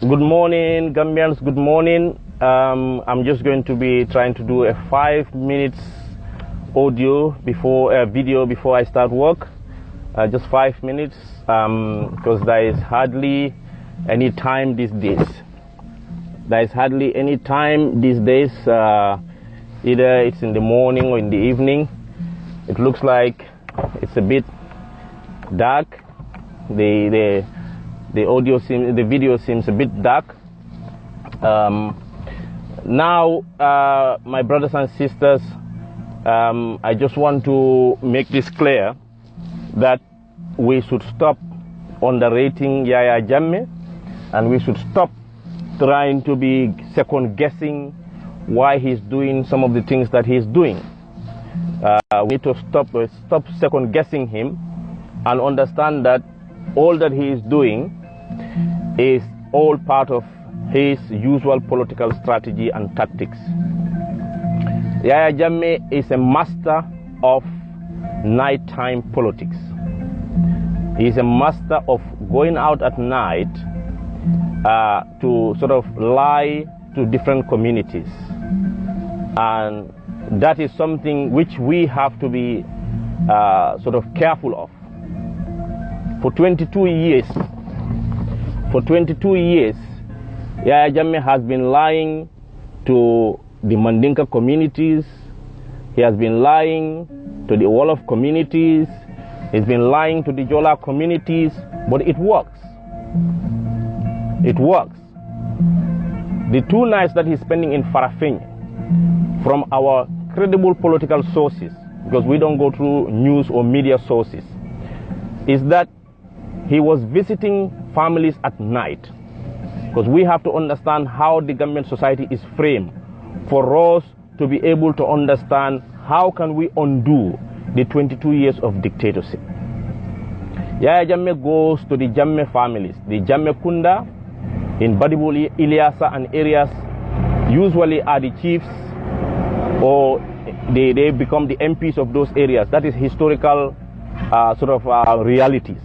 Good morning, Gambians. Good morning. I'm just going to be trying to do a 5 minutes video before I start work. Just 5 minutes, because there is hardly any time these days. There is hardly any time these days. Either it's in the morning or in the evening. It looks like it's a bit dark. The video seems a bit dark. Now, my brothers and sisters, I just want to make this clear that we should stop underrating Yaya Jammeh, and we should stop trying to be second guessing why he's doing some of the things that he's doing. We need to stop second guessing him and understand that all that he is doing is all part of his usual political strategy and tactics. Yaya Jammeh is a master of nighttime politics. He is a master of going out at night to sort of lie to different communities. And that is something which we have to be sort of careful of. For 22 years, Yaya Jammeh has been lying to the Mandinka communities. He has been lying to the Wolof communities. He's been lying to the Jola communities, but it works. It works. The 2 nights that he's spending in Farafenni, from our credible political sources, because we don't go through news or media sources, is that he was visiting families at night. Because we have to understand how the Gambian society is framed for us to be able to understand how can we undo the 22 years of dictatorship. Yaya Jammeh goes to the Jammeh families, the Jammeh Kunda in Badibuli, Ilyasa and areas usually are the chiefs, or they become the MPs of those areas. That is historical realities.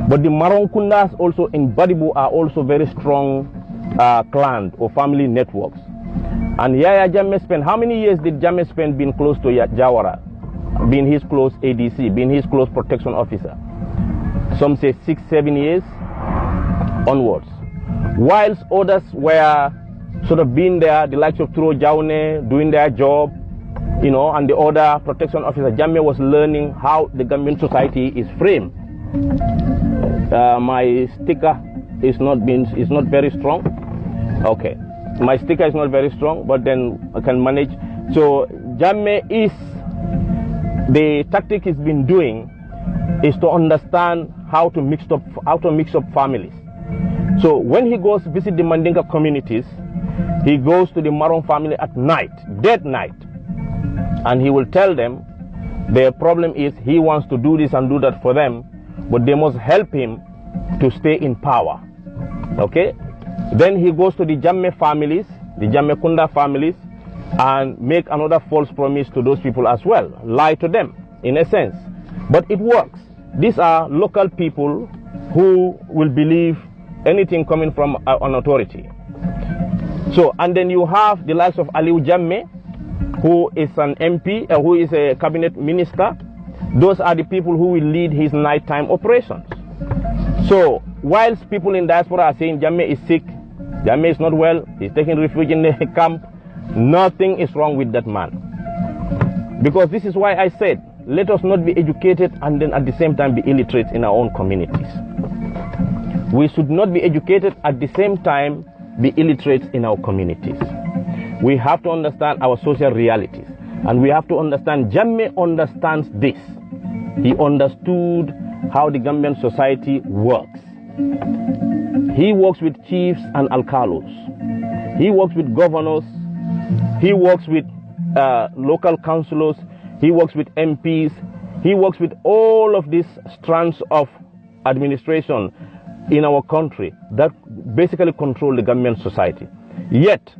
But the Maron Kundas also in Badibu are also very strong clan or family networks. And Yaya Jammeh spent, how many years did Jammeh spend being close to Jawara, being his close ADC, being his close protection officer? Some say 6-7 years onwards. Whilst others were sort of being there, the likes of Turo Jaune, doing their job, you know, and the other protection officer, Jammeh was learning how the Gambian society is framed. My sticker is not very strong. Okay, my sticker is not very strong, but then I can manage. So Jammeh is, the tactic he's been doing is to understand how to mix up families. So when he goes to visit the Mandinka communities, he goes to the Maron family at night, dead night, and he will tell them their problem is he wants to do this and do that for them, but they must help him to stay in power. Okay? Then he goes to the Jammeh families, the Jammeh Kunda families, and make another false promise to those people as well. Lie to them, in a sense. But it works. These are local people who will believe anything coming from an authority. So, and then you have the likes of Aliou Jammeh, who is an MP, who is a cabinet minister. Those are the people who will lead his nighttime operations. So, whilst people in diaspora are saying Jammeh is sick, Jammeh is not well, he's taking refuge in the camp, nothing is wrong with that man. Because this is why I said, let us not be educated and then at the same time be illiterate in our own communities. We should not be educated at the same time be illiterate in our communities. We have to understand our social realities. And we have to understand, Jammeh understands this. He understood how the Gambian society works. He works with chiefs and alcalos. He works with governors. He works with local councillors. He works with MPs. He works with all of these strands of administration in our country that basically control the Gambian society. Yet,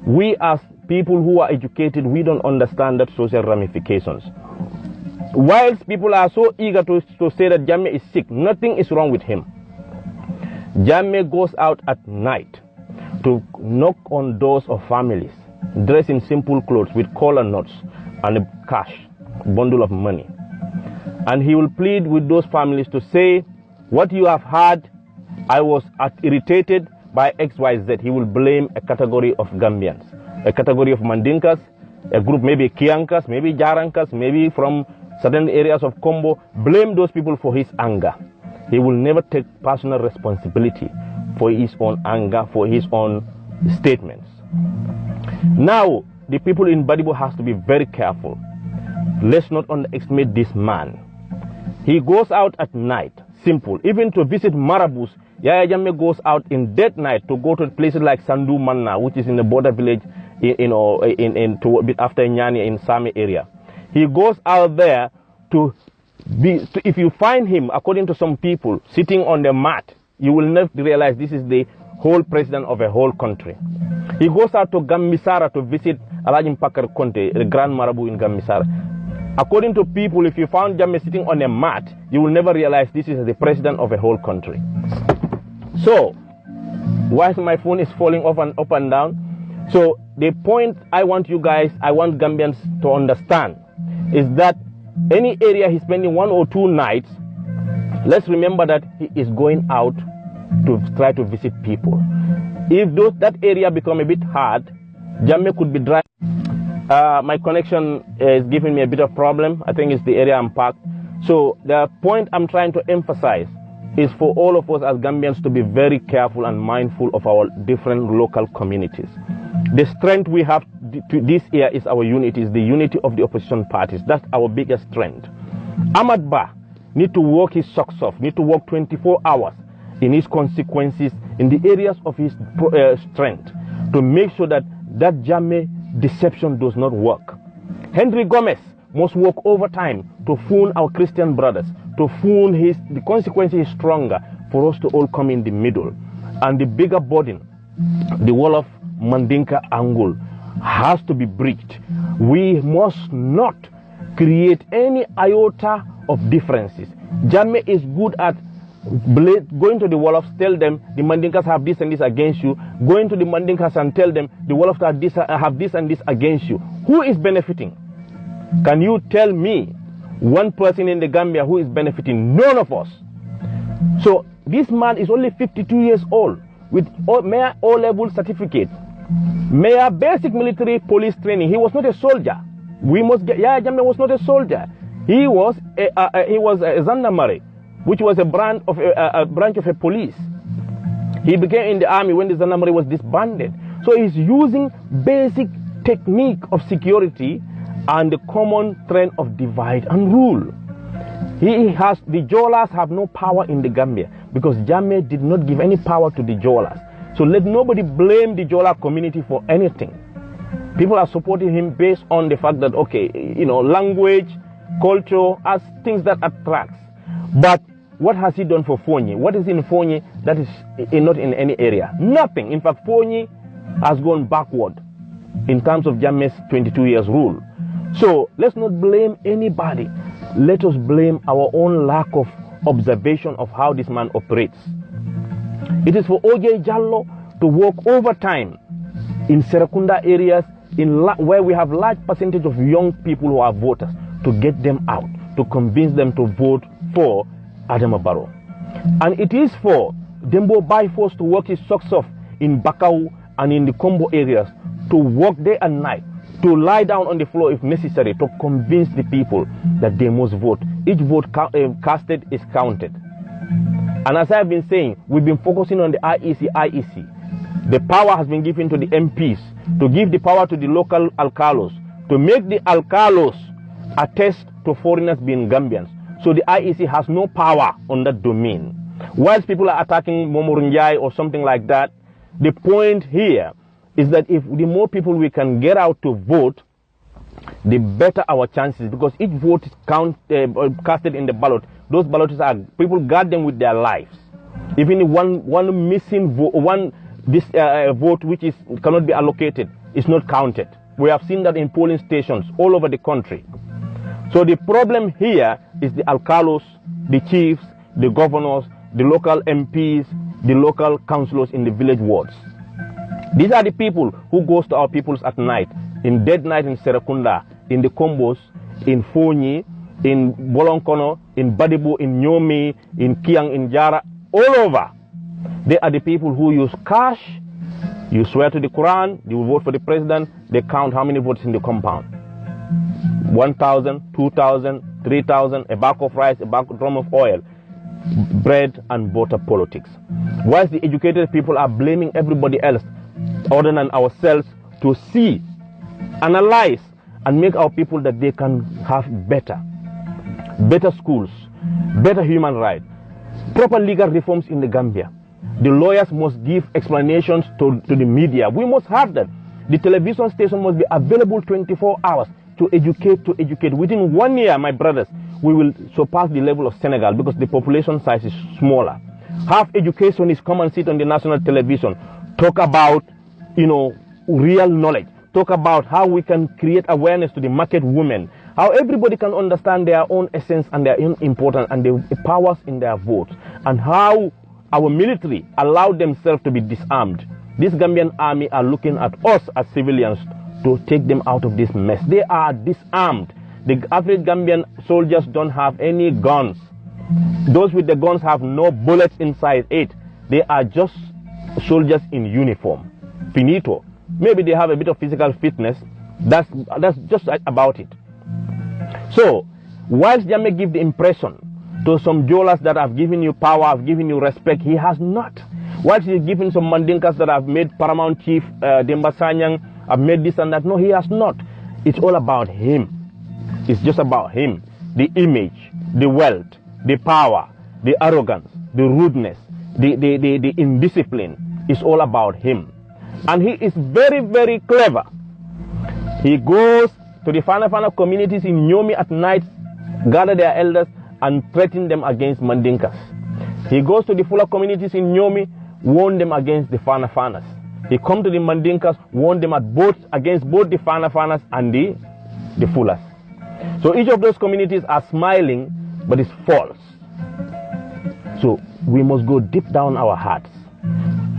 we as people who are educated, we don't understand that social ramifications. Whilst people are so eager to say that Jammeh is sick, nothing is wrong with him. Jammeh goes out at night to knock on doors of families, dressed in simple clothes with collar knots and a cash, bundle of money. And he will plead with those families to say, what you have heard, I was irritated by XYZ. He will blame a category of Gambians, a category of Mandinkas, a group, maybe Kiankas, maybe Jarankas, maybe from certain areas of Kombo. Blame those people for his anger. He will never take personal responsibility for his own anger, for his own statements. Now, the people in Badibo has to be very careful. Let's not underestimate this man. He goes out at night, simple. Even to visit Marabous, Yaya Jammeh goes out in dead night to go to places like Sandu Manna, which is in the border village, to a bit after Nyani in Sami area. He goes out there if you find him, according to some people, sitting on the mat, you will never realize this is the whole president of a whole country. He goes out to Gambisara to visit Alajim Pakar Conte, the Grand Marabout in Gambisara. According to people, if you found Jammeh sitting on a mat, you will never realize this is the president of a whole country. So, whilst my phone is falling off and up and down, so the point I want Gambians to understand is that any area he's spending 1 or 2 nights, let's remember that he is going out to try to visit people. If that area become a bit hard, Jammeh could be dry. My connection is giving me a bit of problem. I think it's the area I'm parked. So the point I'm trying to emphasize is for all of us as Gambians to be very careful and mindful of our different local communities. The strength we have this year is our unity, is the unity of the opposition parties. That's our biggest strength. Ahmad Ba need to work his socks off, need to work 24 hours in his consequences, in the areas of his strength, to make sure that Jammeh deception does not work. Henry Gomez must work overtime to fool our Christian brothers, to fool the consequence is stronger for us to all come in the middle. And the bigger burden, the wall of Mandinka Angul, has to be breached. We must not create any iota of differences. Jammeh is good at going to the Wolof, tell them the Mandinkas have this and this against you. Going to the Mandinkas and tell them the Wolof have this and this against you. Who is benefiting? Can you tell me one person in the Gambia who is benefiting? None of us. So this man is only 52 years old with Mayor O-level certificate, Mayor basic military police training. He was not a soldier. Yaya Jammeh was not a soldier. He was a gendarmerie, which was a branch of a police. He became in the army when the gendarmerie was disbanded. So he's using basic technique of security and the common trend of divide and rule. The Jolas have no power in the Gambia because Jammeh did not give any power to the Jolas. So let nobody blame the Jola community for anything. People are supporting him based on the fact that, okay, language, culture, as things that attracts. But what has he done for Fonyi? What is in Fonyi that is not in any area? Nothing. In fact, Fonyi has gone backward in terms of Jammeh's 22 years rule. So let's not blame anybody. Let us blame our own lack of observation of how this man operates. It is for OJ Jallo to work overtime in Serekunda areas where we have large percentage of young people who are voters, to get them out, to convince them to vote for Adama Barrow. And it is for Dembo Bifos to work his socks off in Bakau and in the Kombo areas, to work day and night, to lie down on the floor if necessary, to convince the people that they must vote. Each vote casted is counted. And as I've been saying, we've been focusing on the IEC. The power has been given to the MPs to give the power to the local alcalos, to make the alcalos attest to foreigners being Gambians. So the IEC has no power on that domain. Whilst people are attacking Momorunjai or something like that, the point here is that if the more people we can get out to vote, the better our chances, because each vote is casted in the ballot. Those ballots are, people guard them with their lives. Even one missing vote, vote which cannot be allocated is not counted. We have seen that in polling stations all over the country. So the problem here is the alcalos, the chiefs, the governors, the local MPs, the local councillors in the village wards. These are the people who goes to our peoples at night, in dead night in Serekunda, in the Kombos, in Fonyi, in Bolonkono, in Badibu, in Nyomi, in Kiang, in Jara, all over. They are the people who use cash. You swear to the Quran, you will vote for the president, they count how many votes in the compound. 1,000, 2,000, 3,000, a bag of rice, a drum of oil, bread and butter politics. Whilst the educated people are blaming everybody else other than ourselves to see, analyze, and make our people that they can have better schools, better human rights, proper legal reforms in the Gambia. The lawyers must give explanations to the media. We must have that. The television station must be available 24 hours to educate. Within 1 year, my brothers, we will surpass the level of Senegal because the population size is smaller. Have educationists come and sit on the national television, talk about, real knowledge. Talk about how we can create awareness to the market women, how everybody can understand their own essence and their own importance and the powers in their votes, and how our military allowed themselves to be disarmed. This Gambian army are looking at us as civilians to take them out of this mess. They are disarmed. The average Gambian soldiers don't have any guns. Those with the guns have no bullets inside it. They are just soldiers in uniform. Finito. Maybe they have a bit of physical fitness. That's just about it. So, whilst Jammeh give the impression to some Jolas that have given you power, have given you respect, he has not. Whilst he's giving some Mandinkas that have made Paramount Chief, Demba Sanyang, have made this and that, no, he has not. It's all about him. It's just about him. The image, the wealth, the power, the arrogance, the rudeness, the indiscipline. It's all about him. And he is very, very clever. He goes to the Fana communities in Nyomi at night, gather their elders, and threaten them against Mandinkas. He goes to the Fula communities in Nyomi, warn them against the Fanas. He comes to the Mandinkas, warn them against both the Fanas and the Fulas. So each of those communities are smiling, but it's false. So we must go deep down our hearts.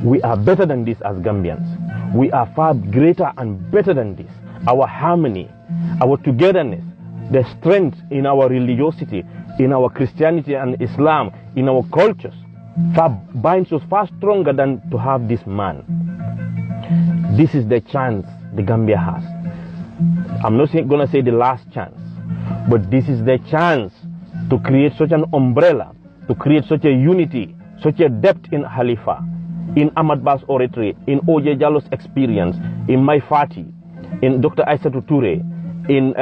We are better than this as Gambians. We are far greater and better than this. Our harmony, our togetherness, the strength in our religiosity, in our Christianity and Islam, in our cultures, binds us far stronger than to have this man. This is the chance the Gambia has. I'm not going to say the last chance, but this is the chance to create such an umbrella, to create such a unity, such a depth in Halifa, in Ahmad Ba's oratory, in O.J. Jallo's experience, in Mai Fati, in Dr. Suntou Touray, in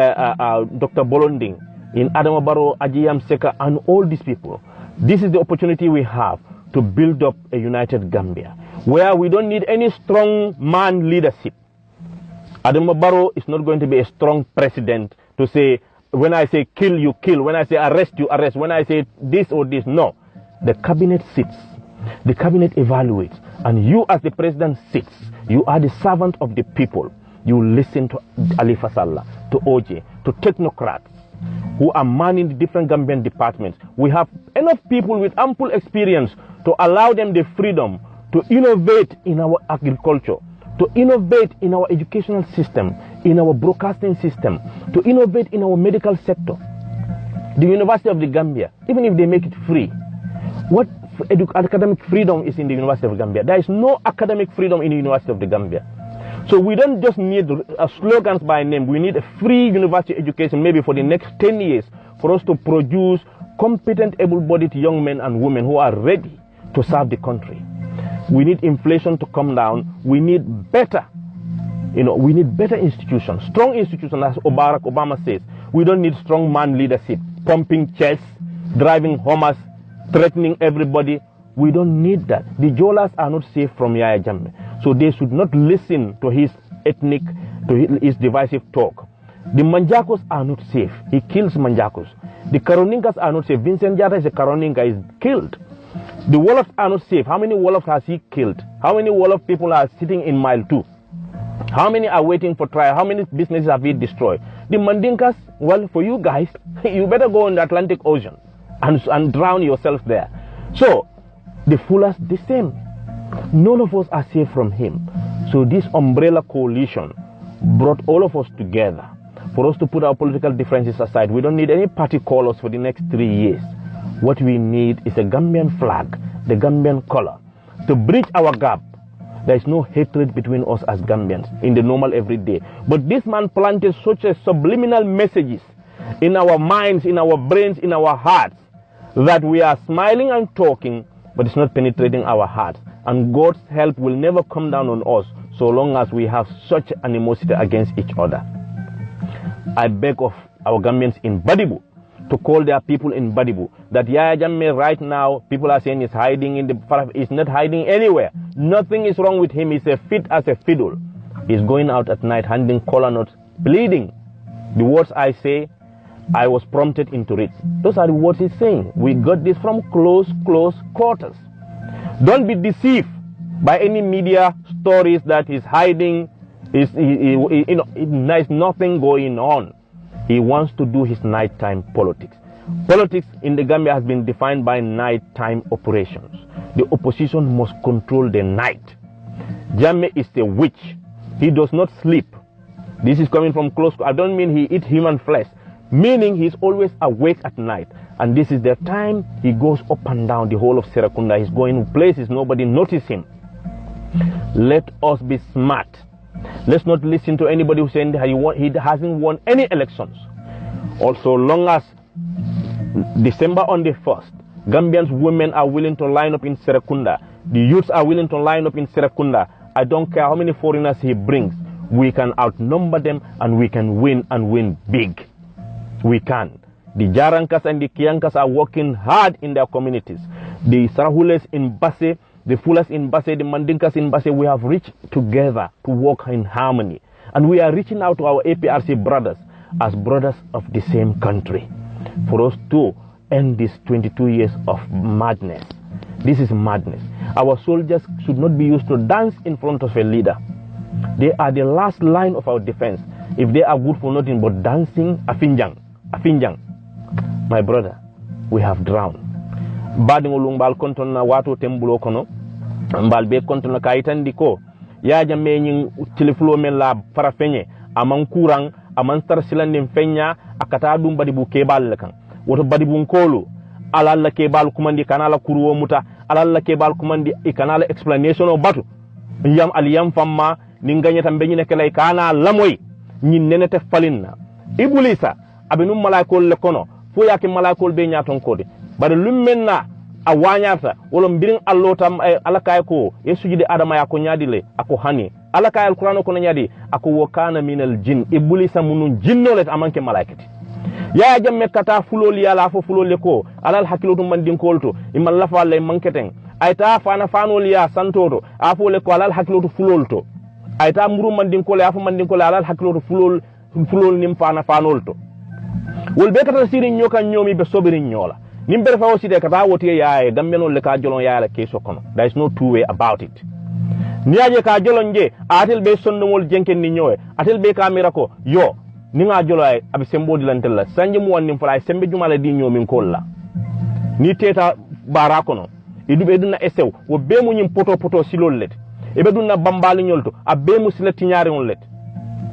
Dr. Bolonding, in Adama Barrow, Ajiyam Seka, and all these people. This is the opportunity we have to build up a united Gambia, where we don't need any strong man leadership. Adama Barrow is not going to be a strong president to say, when I say kill, you kill. When I say arrest, you arrest. When I say this or this, no. The cabinet sits. The cabinet evaluates. And you as the president sits. You are the servant of the people. You listen to Ali Fasalla, to OJ, to technocrats who are manning the different Gambian departments. We have enough people with ample experience to allow them the freedom to innovate in our agriculture, to innovate in our educational system, in our broadcasting system, to innovate in our medical sector. The University of the Gambia, even if they make it free, what academic freedom is in the University of the Gambia? There is no academic freedom in the University of the Gambia. So we don't just need slogans by name. We need a free university education maybe for the next 10 years for us to produce competent, able-bodied young men and women who are ready to serve the country. We need inflation to come down. We need better, we need better institutions, strong institutions, as Barack Obama says. We don't need strong man leadership, pumping chests, driving Hummers, threatening everybody. We don't need that. The Jolas are not safe from Yaya Jammeh. So they should not listen to his ethnic, to his divisive talk. The Manjakos are not safe. He kills Manjakos. The Karoninkas are not safe. Vincent Jara is a Karoninka, is killed. The Wolofs are not safe. How many Wolofs has he killed? How many Wolof people are sitting in mile 2? How many are waiting for trial? How many businesses have he destroyed? The Mandinkas, well, for you guys, you better go in the Atlantic Ocean and drown yourself there. So, The fullest the same. None of us are safe from him. So this umbrella coalition brought all of us together for us to put our political differences aside. We don't need any party callers for the next 3 years. What we need is a Gambian flag, the Gambian color, to bridge our gap. There is no hatred between us as Gambians in the normal everyday. But this man planted such a subliminal messages in our minds, in our brains, in our hearts, that we are smiling and talking, but it's not penetrating our hearts. And God's help will never come down on us so long as we have such animosity against each other. I beg of our Gambians in Badibu to call their people in Badibu that Yaya Jammeh right now, people are saying he's hiding in the Farah. He's not hiding anywhere. Nothing is wrong with him. He's a fit as a fiddle. He's going out at night handing kola notes, bleeding. The words I say, I was prompted into it. Those are the words he's saying. We got this from close quarters. Don't be deceived by any media stories that he's hiding. There's nothing going on. He wants to do his nighttime politics. Politics in the Gambia has been defined by nighttime operations. The opposition must control the night. Jammeh is a witch. He does not sleep. This is coming from close. I don't mean he eats human flesh, meaning he's always awake at night. And this is the time he goes up and down the whole of Serekunda. He's going places nobody notices him. Let us be smart. Let's not listen to anybody who's saying he hasn't won any elections. Also, long as December on the 1st, Gambians women are willing to line up in Serekunda, the youths are willing to line up in Serekunda, I don't care how many foreigners he brings, we can outnumber them and we can win big. We can. The Jarankas and the Kiankas are working hard in their communities. The Sarahules in Basse, the Fulas in Basse, the Mandinkas in Basse, we have reached together to work in harmony. And we are reaching out to our APRC brothers as brothers of the same country for us to end this 22 years of madness. This is madness. Our soldiers should not be used to dance in front of a leader. They are the last line of our defense. If they are good for nothing but dancing, afinjang. My brother, we have drowned. Badingolung bal konton na watu tembulo kono mbal be konton na kayitandi ko ya Jammeh nyin telefulo men la farafenye aman kurang aman tar silandin fenya akata dum badibu kebal kan woto badibu nkolu alalla kebal kumandi kanala kuruwo muta alalla kebal kumandi ikanala explanation o batu yam aliyam famma ninganyata mbenyine kelay kana lamoy nyin nenete falinna ibulisa abinum malaikol le kono fo yake malaikol be nyaton kode bare lummenna a wanyata wala mbirin allotam alakay ko yesujude adama ya ko nyadile ako hani alakay alquran ko nyadi ako wakana minal jin ibulisa munun jinnolet amanke malaikati ya Jammeh kata fulol yala fo fulol ko alal hakilotu mandin kolto imal lafa lay manketen ayta fana fanol ya santoto afo le ko alal hakilotu fulolto ayta muru mandin ko le afo mandin ko alal hakilotu fulol nim fana fanolto wol be kata sirin nyoka nyomi be sobirin nyola nimber fa aussi de kata woti yaaye Gambian le ka jolon yaala keso kono. There is no two way about it. Niaje ka jolon je atel be sonnomol jenken ni nyowe atel be kamera ko yo ni nga jolo ay abi sembo di lantella sanje mu wonni fala sembe jumala di nyomin kolla ni teta bara kono idube duna esew wo be mu nyim poto silol let e be duna bambali nyolto abbe mu silati nyaare on let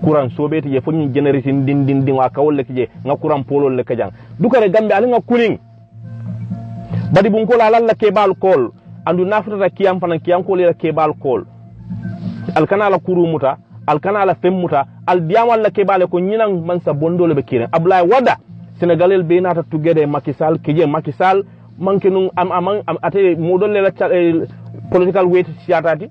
kuran sobeti je fonni generate din wa kawol le je nga kuran polol le kajang dukare Gambe ali nga kuling badi bun ko la kebal kol andu nafata kiyam fanan kiyam ko le kebal kol alkana la kurumuta alkana la femmuta al diamal la kebale ko nyinan mansa bondole be kiren Ablaye Wada Senegalel be nata together Macky Sall kije Macky Sall manke nun am ate modolle la political weight siatati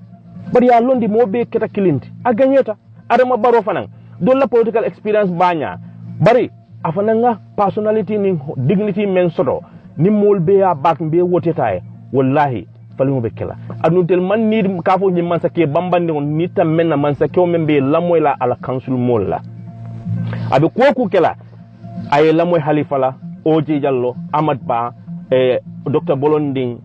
bari ya londi mo be keta kilinti aganyeta adama baro fanan don la political experience banya bari afananga personality ni dignity men soto ni mol be ya bak be wotetaye wallahi falimo be kala aduntel man ni kafo ni man sake bambande on ni tam menna man sake o membe lamoy la ala council mol la abe koku kala ay lamoy Halifa la Oji Jallo Amad Ba Dr Bolonding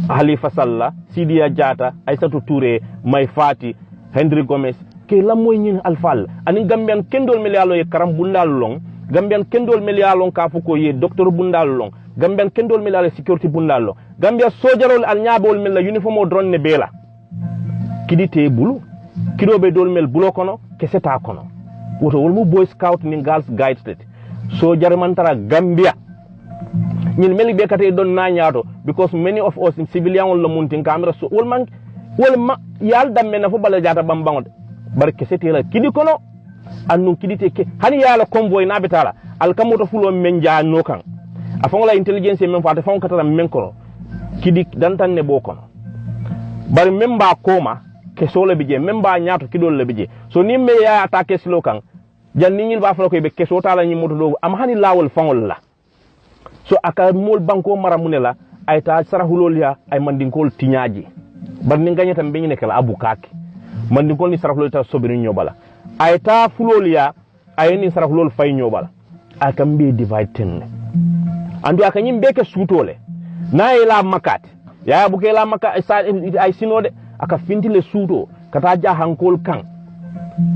Halifa Sallah Sidia Jata Suntou Touray Mai Fati Henry Gomez ke lamoy nyin alfal ani Gambian kendol melialo ye karam bundal long Gambian kendol melialo kafu ko ye docteur bundal long Gambian kendol mel ala security bundallo Gambia sojarol al nyaabol mel la uniform o drone ne bela kidite bulu kidobe dol mel bulo kono keseta kono woto wol mu boy scout ni girls guide state sojar mantara Gambia ñin meli be kate don na nyaato because many of us in civilian wol la muntin camera so wol ma yal damme na fo bala jata bambango bar kesete la kidi kono annun kidite ke hani yala convoy na betala al kamoto fulo men jaanno kan afongola intelligence men fata fon katara men kono kidi dantan ne bo kono bari memba koma keso le bije memba nyaato kidol le bije so ni me ya attaque silo kan janni ñil ba fa ko be keso tala ñi moto do am hani lawol fangol la so aka mol banko maramunela ay ta sarahulol ya ay mandinkol tiñaaji bar ni gagnata be ñi nekala abukaki mandinkol ni sarahulol ta sobiri ñobala ay ta fulol ya ay ni sarahulol fay ñobala aka mbe divide ten andu aka ñim beke suutole na ila makat ya buke la maka ay sinode aka fintile suuto kata ja hankol kan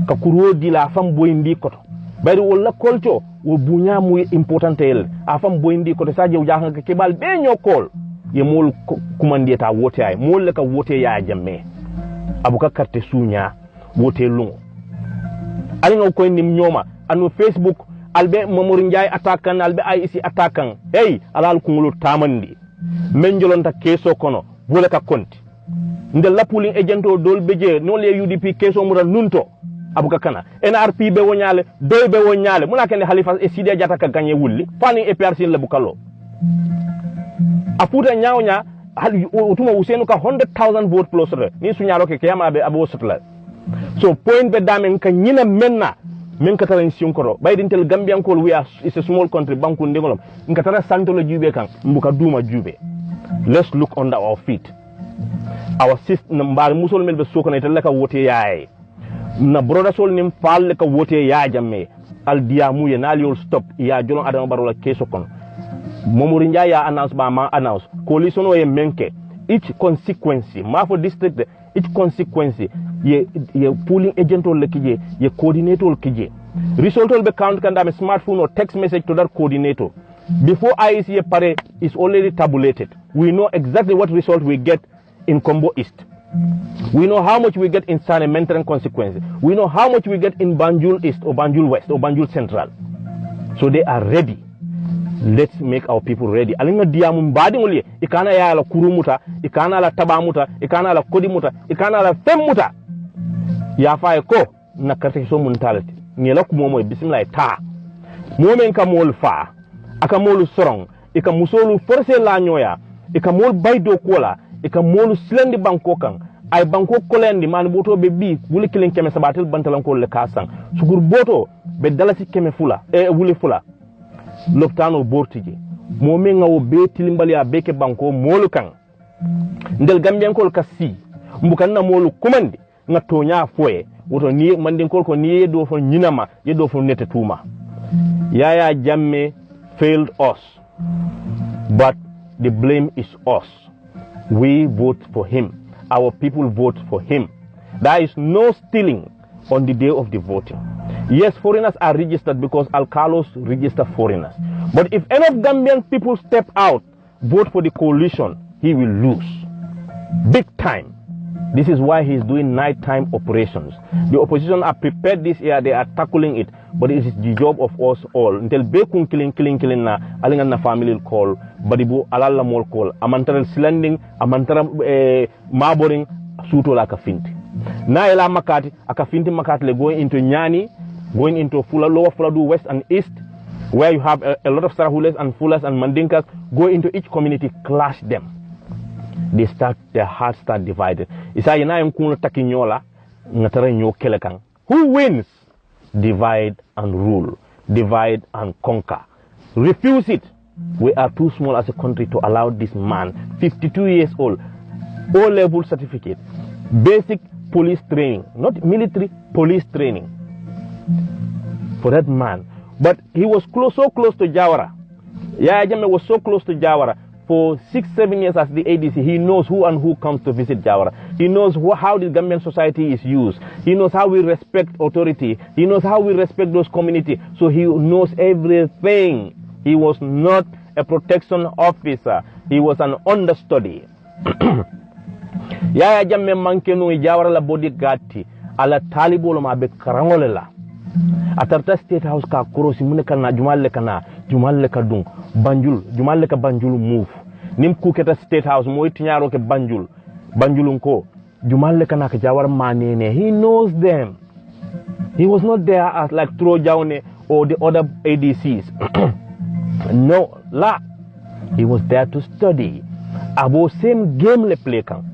ka kurodi la fam boyndi koto bari wala kolto wo bunya mu important el afam boyndi koto saje ja hanka kebal be nyokol ye mol kumandi ta wote ay mol ka wote ya jamme abuka carte sunya wote lungo ali ngo koy nim nyoma anu Facebook albe Mamour Ndiaye attaquant albe IEC attaquant hey alal kungulu tamandi menjolonta keso kono wala ka konti nde lapulin agento dol beje non le UDP keso mura nunto abuka kana NRP be wonyale doy be wonyale muna kene Halifa e Sidia Jata ka gagné wulli fani e PRC la bukalo afuta nyaawnya hal utuma Usenu ka 100,000 vote plus re ni sunyalo ke kiyama be abo sotla so point be dame ka nyina menna min ka taran sinkoro baydin tel Gambian ko we are is a small country banku ndengolom nka tara santolo jube kan mbuka duma jube let's look under our feet our system mbar musol mel be sokona tel ka wote yaay na broda sol nim fal ka wote ya jamme al diamu ye naliol stop ya jolon adama barola keso kon Mamour Ndiaye ya announce ba ma announce coalition o ye menke each consequence ma for district each consequence ye polling agent ol kije ye coordinator ol kije result ol be count kan dame smartphone or text message to that coordinator before IEC pare is already tabulated we know exactly what result we get in Combo East. We know how much we get in Sane Mentran consequences. We know how much we get in Banjul East or Banjul West or Banjul Central. So they are ready. Let's make our people ready. Alinga diamu mbadi ngoli ikana ya la kurumuta, ikana la tabamuta, ikana la kodimuta, ikana la femmuta. Ya fae ko na karte so mentality. Ni la kumomo bismillah ta. Momen ka mol fa, aka molu sorong, ika musolu force la nyoya, ika mol baydo kola. Ika molu silendi banko kan ay banko kolendi man boto be bi wuli kilen keme sabatel bantalan ko le kasan sugur boto be dalasi keme fula wuli fula loptano bortiji momi ngawo be tilimbali ya beke banko molu kan ndel Gambian ko kasi mbukan na molu kumandi nga tonya foye woto ni mandin ko ni do fo nyinama yedo fo nete tuma Yaya Jammeh failed us but the blame is us. We vote for him. Our people vote for him. There is no stealing on the day of the voting. Yes, foreigners are registered because Alcalos register foreigners. But if any of Gambian people step out, vote for the coalition, he will lose. Big time. This is why he is doing nighttime operations. The opposition are prepared this year, they are tackling it. But it is the job of us all. Until Bekun killing na alingan na family call, badibu alala mol call. Amantara slending, amantara maboring, suto la kafinti. Na ela makati, akafinti makati le going into Nyani, going into Lower Fuladu West and East, where you have a lot of Sarahules and Fulas and Mandinkas, go into each community, clash them. Their hearts start divided. Isa yana yunkuno takinyola, ngatara nyo kelekang. Who wins? Divide and rule. Divide and conquer. Refuse it. We are too small as a country to allow this man, 52 years old, O-level certificate, basic police training, not military, police training. For that man. But he was so close to Jawara. Yaya Jammeh was so close to Jawara. For 6-7 years as the ADC, he knows who and who comes to visit Jawara. He knows how the Gambian society is used. He knows how we respect authority. He knows how we respect those communities. So he knows everything. He was not a protection officer. He was an understudy. Yaya Jammeh mankenu jawara la bodyguard ala talibolo ma be karangole la atarta state house ka korosi mun kana jumalle ka dun banjul jumalle ka banjul move nim ku keta state house moy tinyaro ke banjulun ko jumalle kana ka jawara manene. He knows them. He was not there as like Tro Jawne or the other ADCs. No, la. He was there to study. Abo same game le play kan.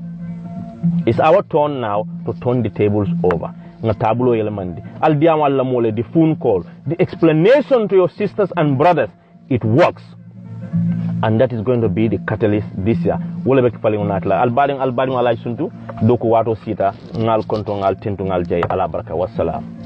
It's our turn now to turn the tables over. Nga tabulo yelemandi. Al diam alla mole, the phone call, the explanation to your sisters and brothers, it works. And that is going to be the catalyst this year. Wole bek fali unatla. Albading alay suntu. Doku wato sita. Ngal konto ngal tintu ngal jay ala baraka. Wassalam.